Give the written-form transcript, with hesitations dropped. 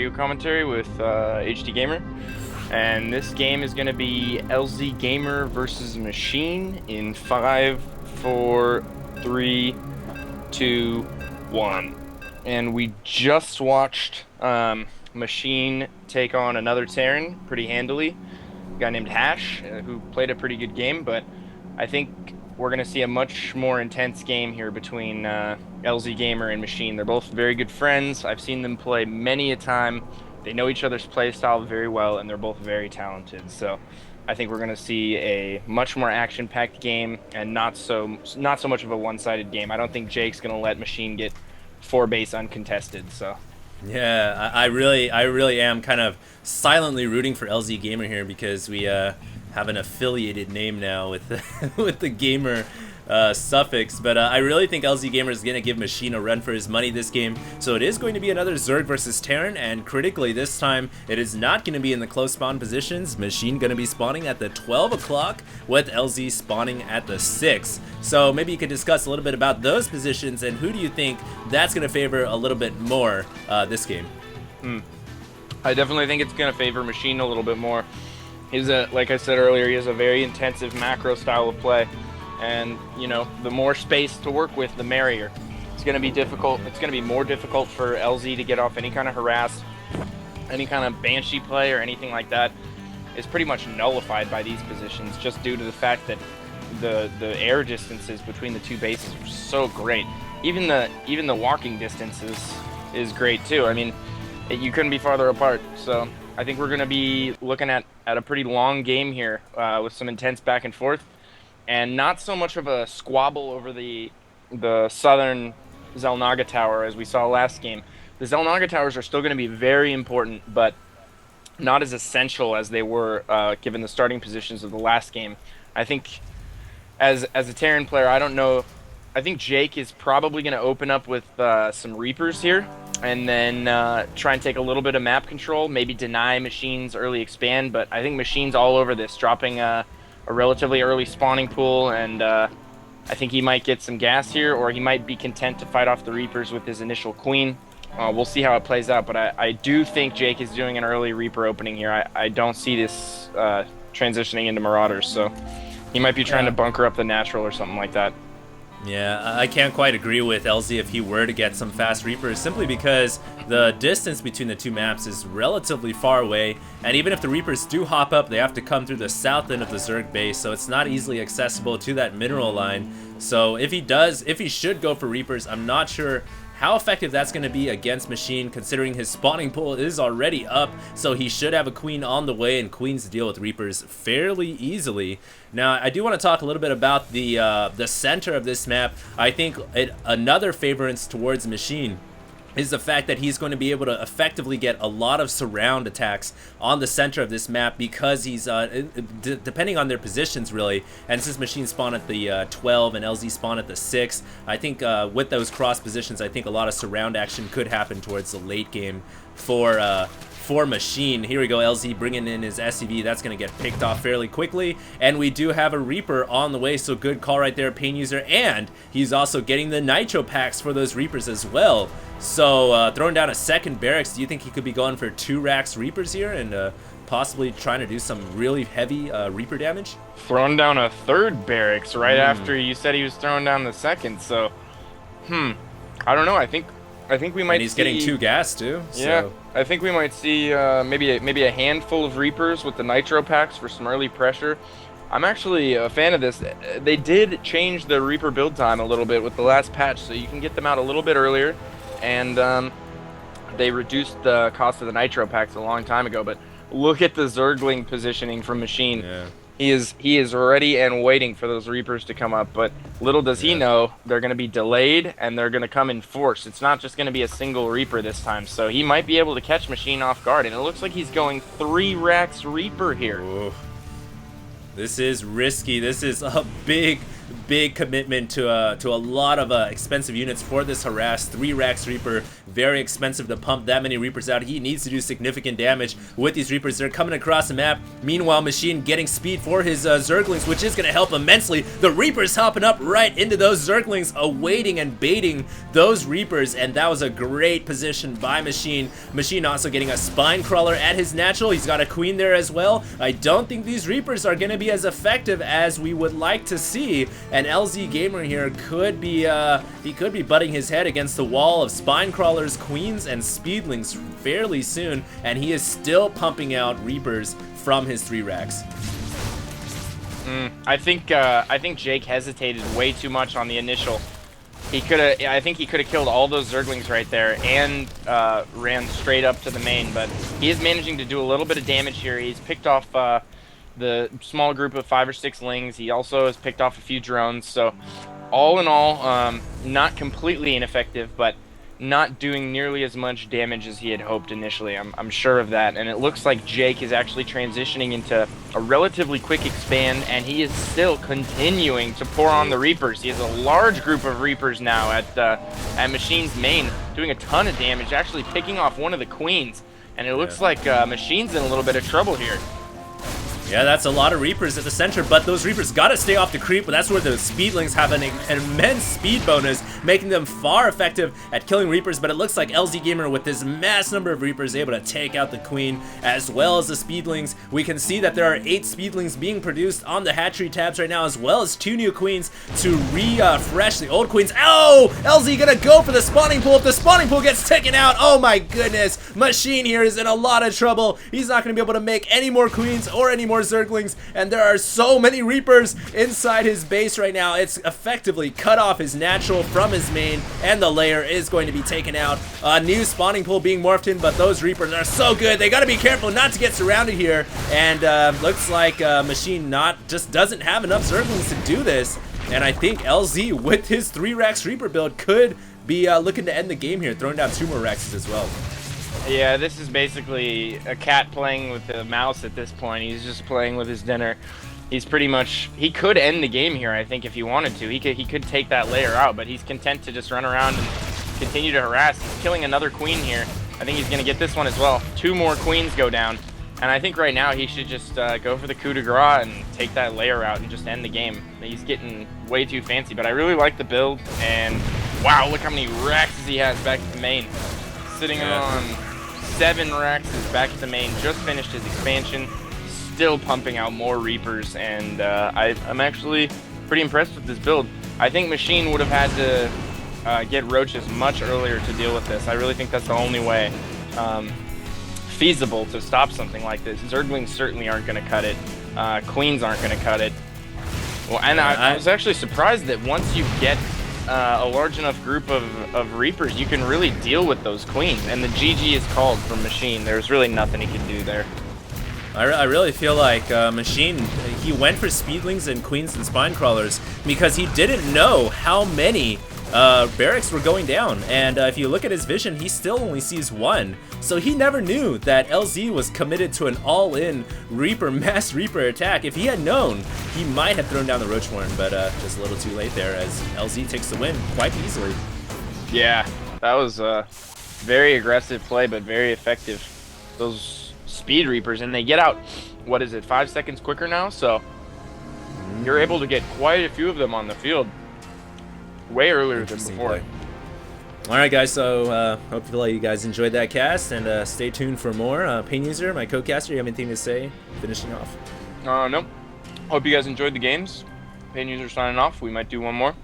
Video commentary with LzGaMeR, and this game is going to be LzGaMeR versus Machine in 5, 4, 3, 2, 1. And we just watched Machine take on another Terran pretty handily, a guy named Hash, who played a pretty good game, but I think we're going to see a much more intense game here between LzGaMeR and Machine. They're both very good friends. I've seen them play many a time. They know each other's play style very well, and they're both very talented. So I think we're going to see a much more action-packed game and not so much of a one-sided game. I don't think Jake's going to let Machine get 4 base uncontested. So yeah, I really am kind of silently rooting for LzGaMeR here because we have an affiliated name now with the, with the gamer suffix, but I really think LzGaMeR is going to give Machine a run for his money this game. So it is going to be another Zerg versus Terran, and critically this time it is not going to be in the close spawn positions. Machine going to be spawning at the 12 o'clock with LZ spawning at the 6. So maybe you could discuss a little bit about those positions and who do you think that's going to favor a little bit more this game? I definitely think it's going to favor Machine a little bit more. Like I said earlier, he has a very intensive macro style of play. And, you know, the more space to work with, the merrier. It's going to be difficult. It's going to be more difficult for LZ to get off any kind of harass, any kind of Banshee play or anything like that is pretty much nullified by these positions just due to the fact that the air distances between the two bases are so great. Even the walking distance is great too. I mean, you couldn't be farther apart. So I think we're going to be looking at a pretty long game here with some intense back and forth. And not so much of a squabble over the southern Xel'Naga Tower as we saw last game. The Xel'Naga Towers are still going to be very important, but not as essential as they were given the starting positions of the last game. I think as a Terran player, I don't know. I think Jake is probably going to open up with some Reapers here, and then try and take a little bit of map control, maybe deny Machine's early expand, but I think Machine's all over this, dropping a relatively early spawning pool, and I think he might get some gas here, or he might be content to fight off the Reapers with his initial Queen. We'll see how it plays out, but I do think Jake is doing an early Reaper opening here. I don't see this transitioning into Marauders, so he might be trying to bunker up the natural or something like that. Yeah, I can't quite agree with LZ if he were to get some fast Reapers, simply because the distance between the two maps is relatively far away, and even if the Reapers do hop up, they have to come through the south end of the Zerg base, so it's not easily accessible to that mineral line. So if he should go for Reapers, I'm not sure how effective that's going to be against Machine, considering his spawning pool is already up, so he should have a Queen on the way, and Queens deal with Reapers fairly easily. Now, I do want to talk a little bit about the center of this map. I think another favorance towards Machine is the fact that he's going to be able to effectively get a lot of surround attacks on the center of this map because he's, depending on their positions really, and since Machine spawn at the 12 and LZ spawn at the 6, I think with those cross positions, I think a lot of surround action could happen towards the late game for Machine. Here we go, LZ bringing in his SCV. That's going to get picked off fairly quickly, and we do have a Reaper on the way, so good call right there, Pain User, and he's also getting the Nitro packs for those Reapers as well. So throwing down a second barracks, do you think he could be going for 2 racks Reapers here and possibly trying to do some really heavy Reaper damage? Throwing down a third barracks right after you said he was throwing down the second, so I don't know. I think we might. And he's getting 2 gas too. Yeah, so. I think we might see maybe a handful of Reapers with the Nitro packs for some early pressure. I'm actually a fan of this. They did change the Reaper build time a little bit with the last patch, so you can get them out a little bit earlier, and they reduced the cost of the Nitro packs a long time ago. But look at the Zergling positioning from Machine. Yeah. He is ready and waiting for those Reapers to come up, but little does he know they're going to be delayed and they're going to come in force. It's not just going to be a single Reaper this time, so he might be able to catch Machine off guard, and it looks like he's going 3 racks Reaper here. Ooh. This is risky. This is a big big commitment to a lot of expensive units for this harass 3 Rex Reaper. Very expensive to pump that many Reapers out. He needs to do significant damage with these Reapers. They're coming across the map. Meanwhile, Machine getting speed for his Zerglings, which is going to help immensely. The Reapers hopping up right into those Zerglings, awaiting and baiting those Reapers, and that was a great position by Machine. Machine also getting a Spine Crawler at his natural. He's got a Queen there as well. I don't think these Reapers are going to be as effective as we would like to see, and LzGaMeR here could be he could be butting his head against the wall of Spine Crawlers, Queens, and Speedlings fairly soon, and he is still pumping out Reapers from his 3 racks. I think Jake hesitated way too much on the initial. I think he could have killed all those Zerglings right there and ran straight up to the main, but he is managing to do a little bit of damage here. He's picked off the small group of 5 or 6 lings. He also has picked off a few drones, so all in all, not completely ineffective, but not doing nearly as much damage as he had hoped initially. I'm sure of that, and it looks like Jake is actually transitioning into a relatively quick expand, and he is still continuing to pour on the Reapers. He has a large group of Reapers now at Machine's main, doing a ton of damage, actually picking off one of the Queens, and it looks like Machine's in a little bit of trouble here. Yeah, that's a lot of Reapers at the center, but those Reapers gotta stay off the creep, but that's where the Speedlings have an immense speed bonus, making them far effective at killing Reapers, but it looks like LzGaMeR with this mass number of Reapers able to take out the Queen as well as the Speedlings. We can see that there are 8 Speedlings being produced on the hatchery tabs right now, as well as 2 new Queens to refresh the old Queens. Oh! LZ gonna go for the spawning pool. If the spawning pool gets taken out, oh my goodness! Machine here is in a lot of trouble. He's not gonna be able to make any more Queens or any more Zerglings, and there are so many Reapers inside his base right now. It's effectively cut off his natural from his main, and the lair is going to be taken out. A new spawning pool being morphed in, but those Reapers are so good. They got to be careful not to get surrounded here, and looks like Machine just doesn't have enough Zerglings to do this, and I think LZ with his 3 Rex Reaper build could be looking to end the game here, throwing down 2 more Rexes as well. Yeah, this is basically a cat playing with the mouse at this point. He's just playing with his dinner. He's pretty much, he could end the game here, I think, if he wanted to. He could take that layer out, but he's content to just run around and continue to harass. He's killing another Queen here. I think he's going to get this one as well. 2 more Queens go down. And I think right now he should just go for the coup de grace and take that layer out and just end the game. He's getting way too fancy, but I really like the build. And wow, look how many Rexes he has back at the main. Sitting on 7 Rexes back at the main, just finished his expansion, still pumping out more Reapers, and I'm actually pretty impressed with this build. I think Machine would have had to get Roaches much earlier to deal with this. I really think that's the only way feasible to stop something like this. Zerglings certainly aren't going to cut it. Queens aren't going to cut it. Well, and I was actually surprised that once you get a large enough group of Reapers, you can really deal with those Queens, and the GG is called from Machine. There's really nothing he can do there. I really feel like Machine, he went for Speedlings and Queens and Spine Crawlers because he didn't know how many barracks were going down, and if you look at his vision, he still only sees 1. So he never knew that LZ was committed to an all-in mass Reaper attack. If he had known, he might have thrown down the Roachborn, but just a little too late there as LZ takes the win quite easily. Yeah, that was a very aggressive play, but very effective. Those Speed Reapers, and they get out, what is it, 5 seconds quicker now? So you're able to get quite a few of them on the field way earlier than before. Alright guys, so hopefully you guys enjoyed that cast, and stay tuned for more. Pain User, my co-caster, you have anything to say finishing off? Nope. Hope you guys enjoyed the games. Pain User signing off. We might do one more.